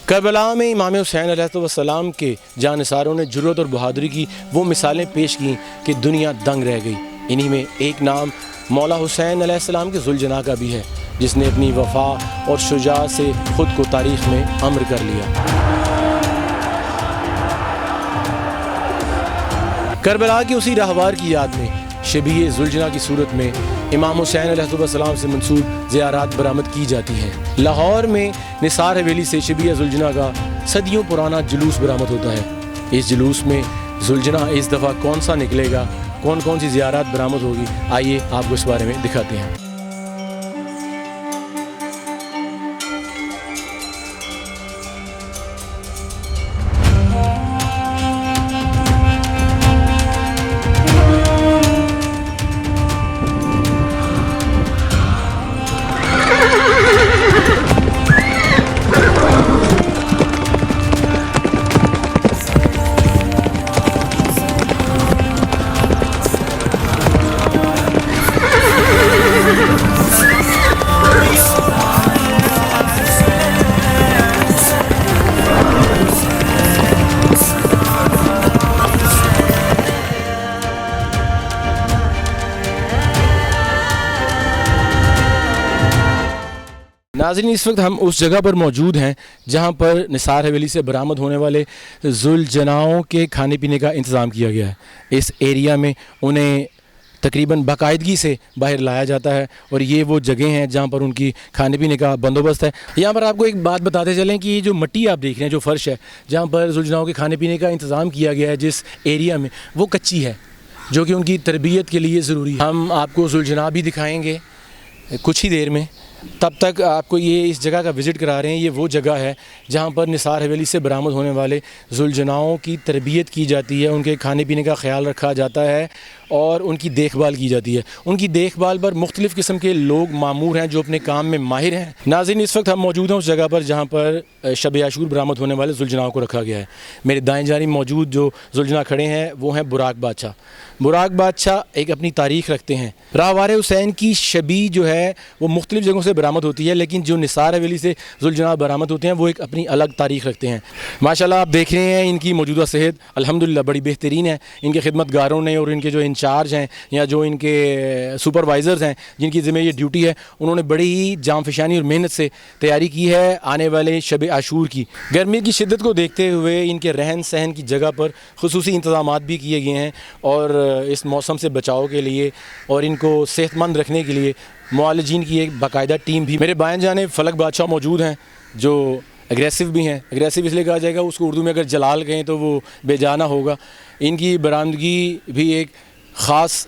Karbala में इमाम हुसैन अलैहिस्सलाम के जानसारों ने जुर्रत और बहादुरी की वो मिसालें पेश की कि दुनिया दंग रह गई। इन्हीं में एक नाम मौला हुसैन अलैहिस्सलाम के ज़ुलजना का भी है, जिसने अपनी वफ़ा और शुजाअत से ख़ुद को तारीख़ में अमर कर लिया। करबला के उसी रहवार की याद में शबीए ज़ुलजना की सूरत में इमाम हुसैन अलैहिस्सलाम से मंसूब ज़ियारात बरामद की जाती हैं। लाहौर में निसार हवेली से शबीए ज़ुलजना का सदियों पुराना जुलूस बरामद होता है। इस जुलूस में ज़ुलजना इस दफ़ा कौन सा निकलेगा, कौन कौन सी ज़ियारात बरामद होगी, आइए आपको इस बारे में दिखाते हैं। नाज़रीन, इस वक्त हम उस जगह पर मौजूद हैं जहां पर निसार हवेली से बरामद होने वाले ज़ुलजनाओं के खाने पीने का इंतज़ाम किया गया है। इस एरिया में उन्हें तकरीबन बाकायदगी से बाहर लाया जाता है और ये वो जगह हैं जहां पर उनकी खाने पीने का बंदोबस्त है। यहाँ पर आपको एक बात बताते चलें कि ये जो मिट्टी आप देख रहे हैं, जो फ़र्श है जहाँ पर ज़ुलजनाओं के खाने पीने का इंतज़ाम किया गया है जिस एरिया में, वो कच्ची है, जो कि उनकी तरबियत के लिए ज़रूरी है। हम आपको ज़ुलजना भी दिखाएँगे कुछ ही देर में। तब तक आपको ये इस जगह का विज़िट करा रहे हैं। ये वो जगह है जहाँ पर निसार हवेली से बरामद होने वाले ज़ुलजनाओं की तरबियत की जाती है, उनके खाने पीने का ख्याल रखा जाता है और उनकी देखभाल की जाती है। उनकी देखभाल पर मुख्तलिफ़ किस्म के लोग मामूर हैं जो अपने काम में माहिर हैं। नाज़रीन, इस वक्त हम मौजूद हैं उस जगह पर जहाँ पर शब आशूर बरामद होने वाले ज़ुलजनाओं को रखा गया है। मेरे दाएँ जानिब मौजूद जो ज़ुलजना खड़े हैं वो हैं बुराक बादशाह। बुराक बादशाह एक अपनी तारीख़ रखते हैं। रहवार हुसैन की शबी जो है वो मुख्तलिफ़ जगहों से बरामद होती है, लेकिन जो निसार हवेली से ज़ुलजना बरामद होते हैं वो एक अपनी अलग तारीख़ रखते हैं। माशाल्लाह आप देख रहे हैं इनकी मौजूदा सेहत अल्हम्दुलिल्लाह बड़ी बेहतरीन है। इनके खिदमतगारों ने और इनके जो इंचार्ज हैं या जो इनके सुपरवाइज़र्स हैं जिनकी ज़िम्मे ये ड्यूटी है, उन्होंने बड़ी ही जामफशानी और मेहनत से तैयारी की है आने वाले शब आशूर की। गर्मी की शिद्दत को देखते हुए इनके रहन सहन की जगह पर खुसूसी इंतज़ामात भी किए गए हैं और इस मौसम से बचाव के लिए और इनको सेहतमंद रखने के लिए मुआलिजीन की एक बाकायदा टीम भी। मेरे बाएं जानिब फलक बादशाह मौजूद हैं जो एग्रेसिव भी हैं। एग्रेसिव इसलिए कहा जाएगा, उसको उर्दू में अगर जलाल कहें तो वो बेजाना होगा। इनकी बरामदगी भी एक ख़ास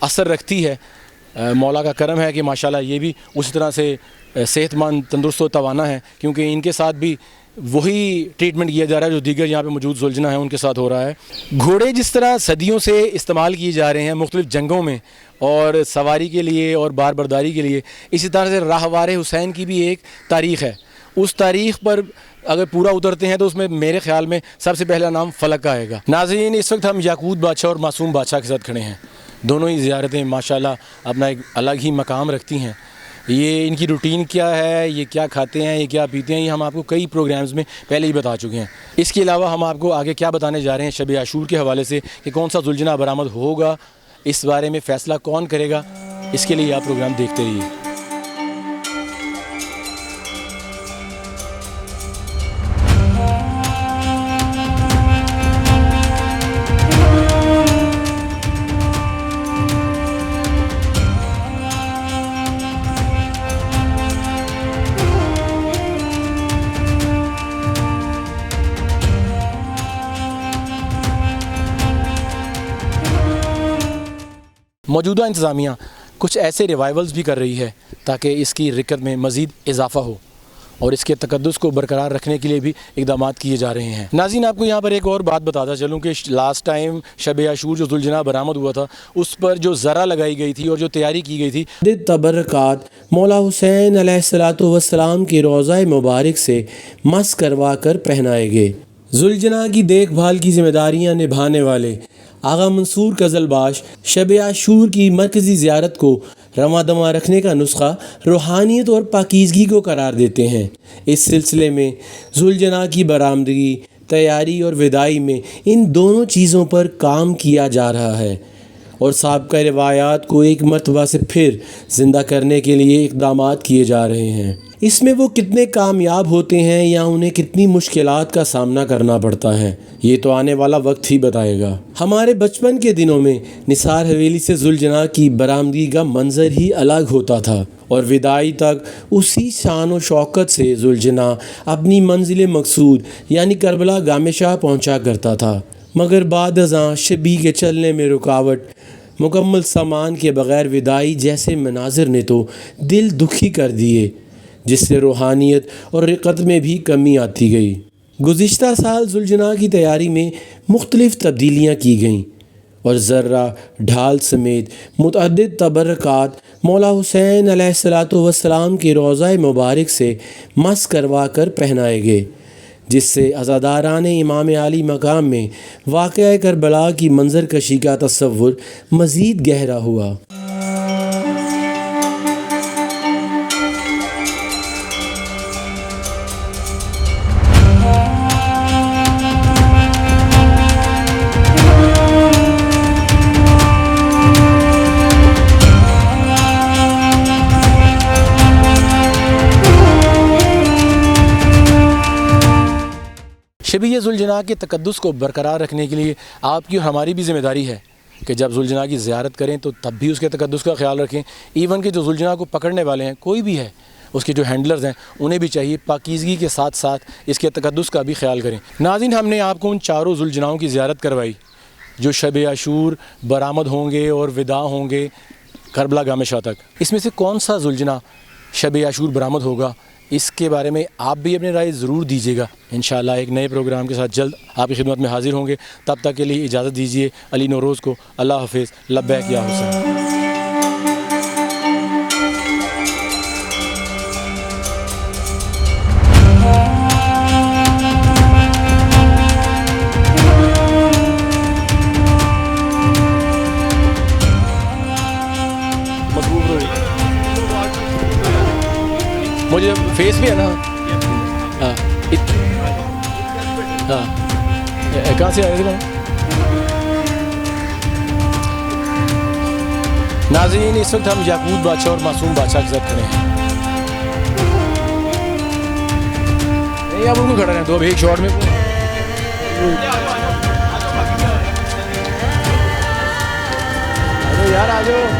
असर रखती है। मौला का करम है कि माशाल्लाह ये भी उसी तरह से सेहतमंद, तंदुरुस्त और तवाना है, क्योंकि इनके साथ भी वही ट्रीटमेंट किया जा रहा है जो दीगर यहाँ पे मौजूद ज़ुलजना है उनके साथ हो रहा है। घोड़े जिस तरह सदियों से इस्तेमाल किए जा रहे हैं मुख्तलिफ़ जंगों में और सवारी के लिए और बार बर्दारी के लिए, इसी तरह से रहवार हुसैन की भी एक तारीख़ है। उस तारीख़ पर अगर पूरा उतरते हैं तो उसमें मेरे ख़्याल में सबसे पहला नाम फलक का आएगा। नाज़रीन, इस वक्त हम याकूत बादशाह और मासूम बादशाह के साथ खड़े हैं। दोनों ही ज़ियारतें माशाल्लाह अपना एक अलग ही मकाम रखती हैं। ये इनकी रूटीन क्या है, ये क्या खाते हैं, ये क्या पीते हैं, ये हम आपको कई प्रोग्राम्स में पहले ही बता चुके हैं। इसके अलावा हम आपको आगे क्या बताने जा रहे हैं शब आशूर के हवाले से कि कौन सा ज़ुलजना बरामद होगा, इस बारे में फ़ैसला कौन करेगा, इसके लिए आप प्रोग्राम देखते रहिए। मौजूदा इंतज़ामिया कुछ ऐसे रिवाइवल्स भी कर रही है ताकि इसकी रिकत में मज़ीद इजाफ़ा हो और इसके तकद्दुस को बरकरार रखने के लिए भी इक़दाम किए जा रहे हैं। नाज़रीन, आपको यहाँ पर एक और बात बताता चलूँ कि लास्ट टाइम शब आशूर जो ज़ुलजना बरामद हुआ था उस पर जो ज़रा लगाई गई थी और जो तैयारी की गई थी, तबरक़ात मौला हुसैन अलैहिस्सलातु वस्सलाम की रोज़ा मुबारक से मस करवा कर पहनाए गए। ज़ुलजना की देखभाल की ज़िम्मेदारियाँ निभाने वाले आगा मंसूर कज़लबाश शब आशूर की मरकज़ी ज़ियारत को रवां दवां रखने का नुस्खा रूहानियत और पाकीज़गी को करार देते हैं। इस सिलसिले में जुलजना की बरामदगी, तैयारी और विदाई में इन दोनों चीज़ों पर काम किया जा रहा है और साबिक़ा रिवायात को एक मरतबा से फिर ज़िंदा करने के लिए इक़दामात किए जा रहे हैं। इसमें वो कितने कामयाब होते हैं या उन्हें कितनी मुश्किलात का सामना करना पड़ता है, ये तो आने वाला वक्त ही बताएगा। हमारे बचपन के दिनों में निसार हवेली से जुलजना की बरामदगी का मंजर ही अलग होता था और विदाई तक उसी शान और शौकत से जुलजना अपनी मंजिल मकसूद यानी करबला गामेशाह पहुँचा करता था। मगर बाद अज़ां शबी के चलने में रुकावट, मुकम्मल सामान के बग़ैर विदाई जैसे मनाजिर ने तो दिल दुखी कर दिए, जिससे रूहानियत और रिक़त में भी कमी आती गई। गुज़िश्ता साल जुलजना की तैयारी में मुख्तलिफ़ तब्दीलियाँ की गईं और ज़र्रा ढाल समेत मुतअद्दिद तबर्रकात मौला हुसैन अलैहिस्सलातु वस्सलाम के रोज़ा मुबारक से मस करवा कर पहनाए गए, जिससे अज़ादारान इमाम आली मकाम में वाक़या करबला की मंजर कशी का तसव्वुर मज़ीद गहरा हुआ। शबीह जुलजना के तकद्दुस को बरकरार रखने के लिए आपकी और हमारी भी ज़िम्मेदारी है कि जब जुलजना की ज़ियारत करें तो तब भी उसके तकद्दुस का ख्याल रखें। इवन कि जो जुलजना को पकड़ने वाले हैं, कोई भी है, उसके जो हैंडलर्स हैं, उन्हें भी चाहिए पाकीज़गी के साथ साथ इसके तकद्दुस का भी ख्याल करें। नाज़रीन, हमने आपको उन चारों जुलजनाओं की ज़ियारत करवाई जो शब आशूर बरामद होंगे और विदा होंगे करबला गामेशाह तक। इसमें से कौन सा जुलजना शब आशूर बरामद होगा, इसके बारे में आप भी अपनी राय ज़रूर दीजिएगा। इंशाअल्लाह एक नए प्रोग्राम के साथ जल्द आपकी खिदमत में हाजिर होंगे। तब तक के लिए इजाज़त दीजिए अली नौरोज़ को। अल्लाह हाफ़िज़। लब्बैक या हुसैन। मुझे फेस भी है ना। हाँ हाँ, कहाँ से आए थे मैं? नाज़रीन, इस वक्त हम याकूत बादशाह और मासूम बादशाह के साथ खड़े हैं। नहीं, आप उनको खड़े हैं तो अब एक शॉट में अरे यार आ जाओ।